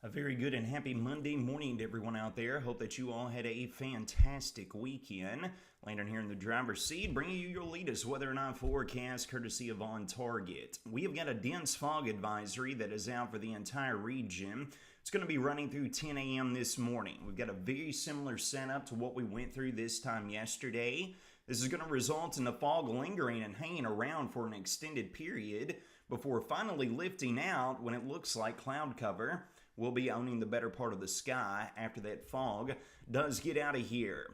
A very good and happy Monday morning to everyone out there. Hope that you all had a fantastic weekend. Landon here in the driver's seat, bringing you your latest weather and eye forecast courtesy of On Target. We have got a dense fog advisory that is out for the entire region. It's going to be running through 10 a.m. this morning. We've got a very similar setup to what we went through this time yesterday. This is going to result in the fog lingering and hanging around for an extended period before finally lifting out when it looks like cloud cover will be owning the better part of the sky after that fog does get out of here.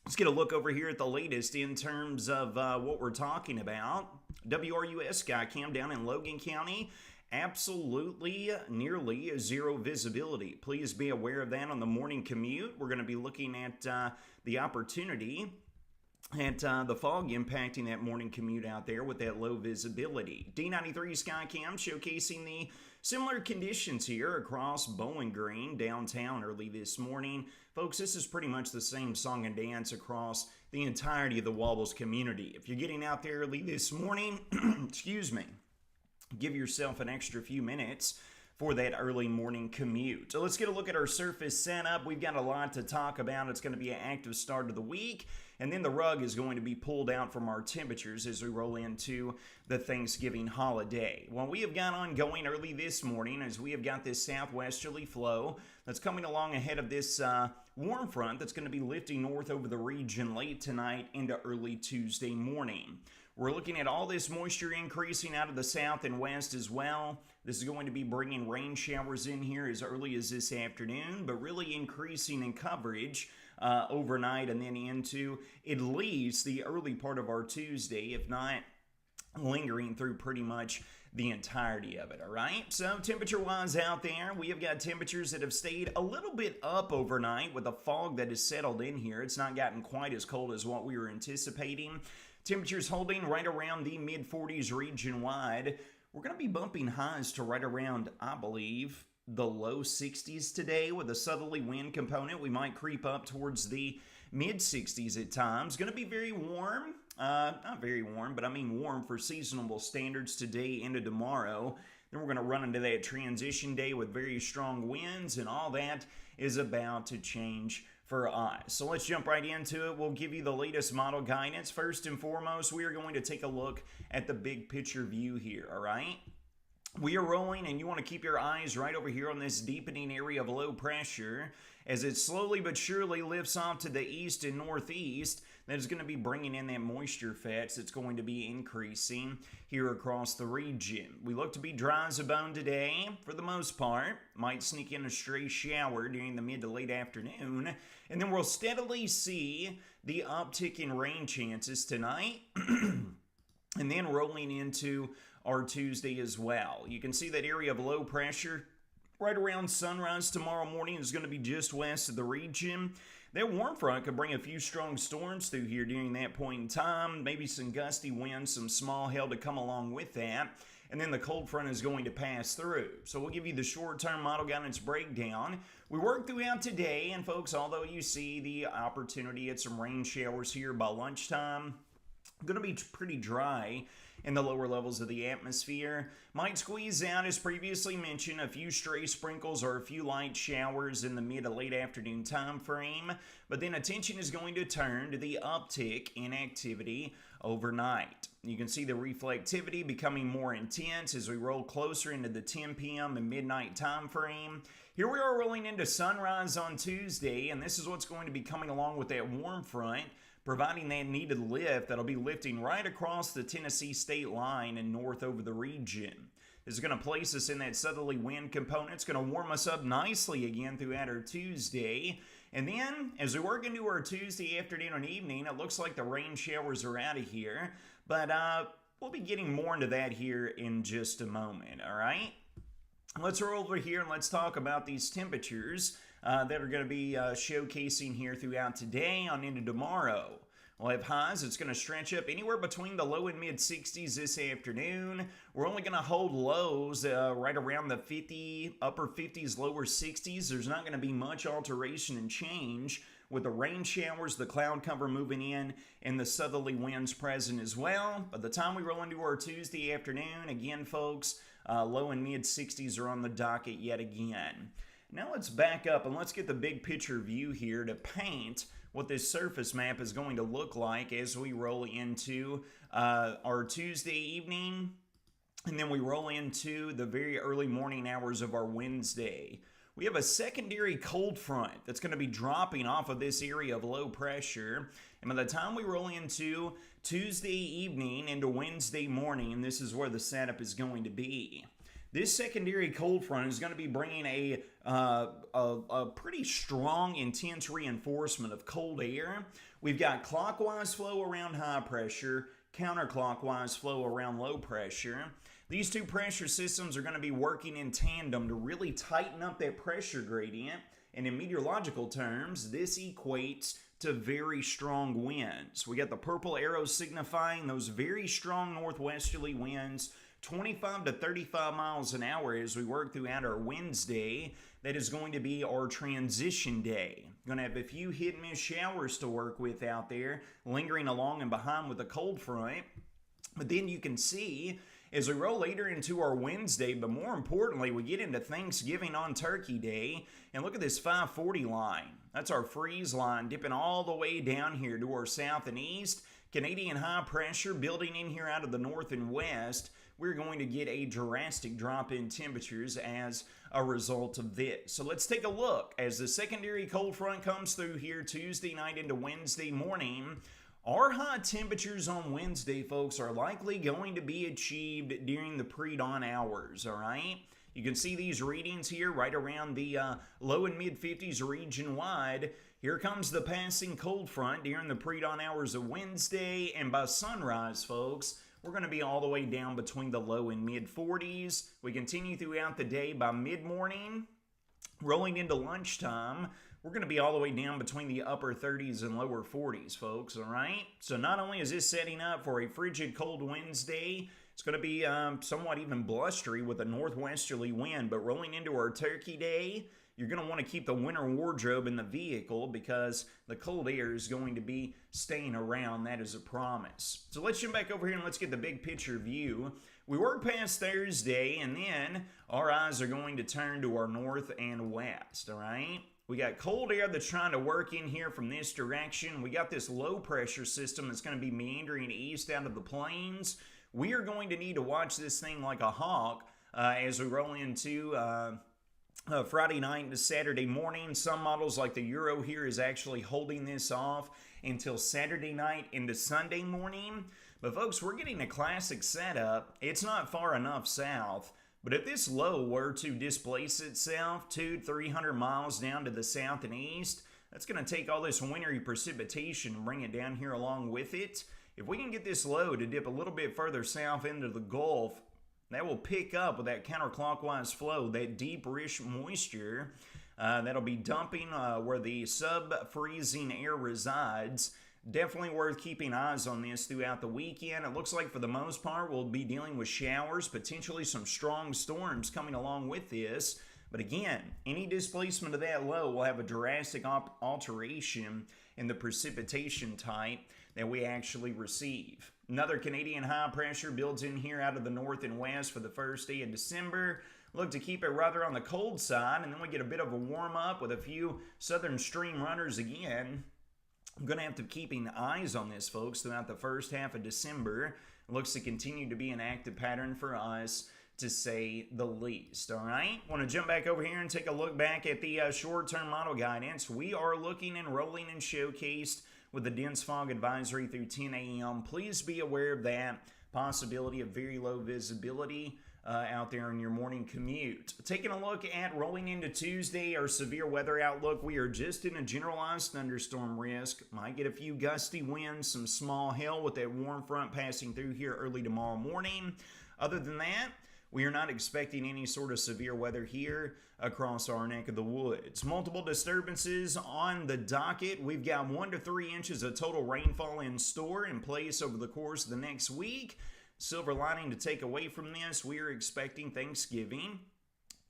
Let's get a look over here at the latest in terms of what we're talking about. WRUS Skycam down in Logan County, absolutely nearly zero visibility. Please be aware of that on the morning commute. We're going to be looking at the opportunity at the fog impacting that morning commute out there with that low visibility. D93 Skycam showcasing the similar conditions here across Bowling Green downtown early this morning. Folks, this is pretty much the same song and dance across the entirety of the Wobbles community. If you're getting out there early this morning, excuse me, give yourself an extra few minutes for that early morning commute. So let's get a look at our surface setup. We've got a lot to talk about. It's going to be an active start of the week, and then the rug is going to be pulled out from our temperatures as we roll into the Thanksgiving holiday. What we have got ongoing early this morning is we have got this southwesterly flow that's coming along ahead of this warm front that's going to be lifting north over the region late tonight into early Tuesday morning. We're looking at all this moisture increasing out of the south and west as well. This is going to be bringing rain showers in here as early as this afternoon, but really increasing in coverage overnight and then into at least the early part of our Tuesday, if not lingering through pretty much the entirety of it, all right? So temperature-wise out there, we have got temperatures that have stayed a little bit up overnight with the fog that has settled in here. It's not gotten quite as cold as what we were anticipating. Temperatures holding right around the mid-40s region-wide. We're going to be bumping highs to right around, I believe, the low 60s today with a southerly wind component. We might creep up towards the mid-60s at times. Going to be very warm. Not very warm, but I mean warm for seasonable standards today into tomorrow. Then we're going to run into that transition day with very strong winds, and all that is about to change for us. So let's jump right into it. We'll give you the latest model guidance. First and foremost, we are going to take a look at the big picture view here, all right? We are rolling, and you want to keep your eyes right over here on this deepening area of low pressure as it slowly but surely lifts off to the east and northeast. That is going to be bringing in that moisture fetch that's going to be increasing here across the region. We look to be dry as a bone today for the most part. Might sneak in a stray shower during the mid to late afternoon. And then we'll steadily see the uptick in rain chances tonight. And then rolling into our Tuesday as well. You can see that area of low pressure right around sunrise tomorrow morning is going to be just west of the region. That warm front could bring a few strong storms through here during that point in time. Maybe some gusty winds, some small hail to come along with that. And then the cold front is going to pass through. So we'll give you the short-term model guidance breakdown. We work throughout today, and folks, although you see the opportunity at some rain showers here by lunchtime, going to be pretty dry in the lower levels of the atmosphere. Might squeeze out, as previously mentioned, a few stray sprinkles or a few light showers in the mid to late afternoon time frame. But then attention is going to turn to the uptick in activity overnight. You can see the reflectivity becoming more intense as we roll closer into the 10 p.m. and midnight time frame. Here we are rolling into sunrise on Tuesday, and this is what's going to be coming along with that warm front, providing that needed lift that'll be lifting right across the Tennessee state line and north over the region. This is going to place us in that southerly wind component. It's going to warm us up nicely again throughout our Tuesday. And then, as we work into our Tuesday afternoon and evening, it looks like the rain showers are out of here. But we'll be getting more into that here in just a moment, all right? Let's roll over here and let's talk about these temperatures that are going to be showcasing here throughout today on into tomorrow. We'll have highs. It's going to stretch up anywhere between the low and mid 60s this afternoon. We're only going to hold lows right around the upper 50s, lower 60s. There's not going to be much alteration and change with the rain showers, the cloud cover moving in, and the southerly winds present as well. By the time we roll into our Tuesday afternoon, again, folks, low and mid 60s are on the docket yet again. Now let's back up and let's get the big picture view here to paint what this surface map is going to look like as we roll into our Tuesday evening, and then we roll into the very early morning hours of our Wednesday. We have a secondary cold front that's going to be dropping off of this area of low pressure. And by the time we roll into Tuesday evening into Wednesday morning, this is where the setup is going to be. This secondary cold front is going to be bringing a pretty strong, intense reinforcement of cold air. We've got clockwise flow around high pressure, counterclockwise flow around low pressure. These two pressure systems are going to be working in tandem to really tighten up that pressure gradient. And in meteorological terms, this equates to very strong winds. We got the purple arrows signifying those very strong northwesterly winds, 25 to 35 miles an hour as we work throughout our Wednesday. That is going to be our transition day. Going to have a few hit and miss showers to work with out there, lingering along and behind with a cold front. But then you can see as we roll later into our Wednesday, but more importantly, we get into Thanksgiving on Turkey Day, and look at this 540 line. That's our freeze line, dipping all the way down here to our south and east. Canadian high pressure building in here out of the north and west. We're going to get a drastic drop in temperatures as a result of this. So let's take a look as the secondary cold front comes through here Tuesday night into Wednesday morning. Our high temperatures on Wednesday, folks, are likely going to be achieved during the pre-dawn hours, all right? You can see these readings here right around the low and mid-50s region-wide. Here comes the passing cold front during the pre-dawn hours of Wednesday, and by sunrise, folks, we're going to be all the way down between the low and mid-40s. We continue throughout the day by mid-morning, rolling into lunchtime. We're going to be all the way down between the upper 30s and lower 40s, folks, all right? So not only is this setting up for a frigid cold Wednesday, it's going to be somewhat even blustery with a northwesterly wind, but rolling into our Turkey Day, you're going to want to keep the winter wardrobe in the vehicle because the cold air is going to be staying around. That is a promise. So let's jump back over here and let's get the big picture view. We work past Thursday, and then our eyes are going to turn to our north and west, all right? We got cold air that's trying to work in here from this direction. We got this low pressure system that's going to be meandering east out of the plains. We are going to need to watch this thing like a hawk as we roll into Friday night into Saturday morning. Some models like the Euro here is actually holding this off until Saturday night into Sunday morning. But folks, we're getting a classic setup. It's not far enough south. But if this low were to displace itself 200-300 miles down to the south and east, that's going to take all this wintry precipitation and bring it down here along with it. If we can get this low to dip a little bit further south into the Gulf, that will pick up with that counterclockwise flow, that deep, rich moisture that'll be dumping where the sub-freezing air resides. Definitely worth keeping eyes on this throughout the weekend. It looks like for the most part we'll be dealing with showers, potentially some strong storms coming along with this. But again, any displacement of that low will have a drastic alteration in the precipitation type that we actually receive. Another Canadian high pressure builds in here out of the north and west for the first day of December. Look to keep it rather on the cold side, and then we get a bit of a warm up with a few southern stream runners again. I'm going to have to keeping eyes on this, folks, throughout the first half of December. It looks to continue to be an active pattern for us, to say the least, all right? Want to jump back over here and take a look back at the short-term model guidance. We are looking and rolling and showcased with the dense fog advisory through 10 a.m. Please be aware of that possibility of very low visibility out there in your morning commute. Taking a look at rolling into Tuesday, our severe weather outlook, we are just in a generalized thunderstorm risk. Might get a few gusty winds, some small hail with that warm front passing through here early tomorrow morning. Other than that, we are not expecting any sort of severe weather here across our neck of the woods. Multiple disturbances on the docket. We've got 1 to 3 inches of total rainfall in store in place over the course of the next week. Silver lining to take away from this, we are expecting Thanksgiving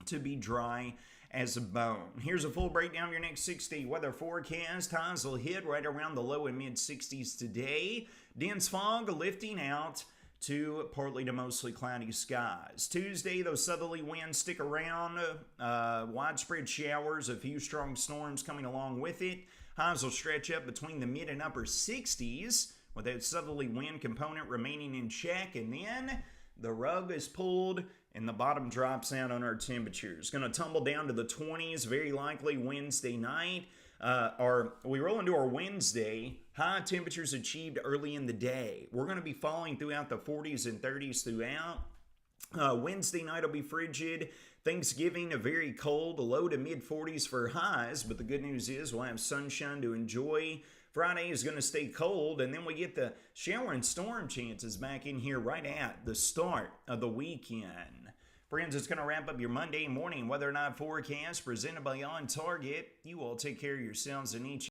to be dry as a bone. Here's a full breakdown of your next 6-day weather forecast. Highs will hit right around the low and mid 60s today. Dense fog lifting out to partly to mostly cloudy skies. Tuesday, those southerly winds stick around, widespread showers, a few strong storms coming along with it. Highs will stretch up between the mid and upper 60s, with that southerly wind component remaining in check, and then the rug is pulled and the bottom drops out on our temperatures. Going to tumble down to the 20s, very likely Wednesday night. We roll into our Wednesday, high temperatures achieved early in the day. We're going to be falling throughout the 40s and 30s throughout. Wednesday night will be frigid. Thanksgiving, a very cold, low to mid 40s for highs, but the good news is we'll have sunshine to enjoy. Friday is going to stay cold, and then we get the shower and storm chances back in here right at the start of the weekend. Friends, it's going to wrap up your Monday morning weather and night forecast presented by On Target. You all take care of yourselves and each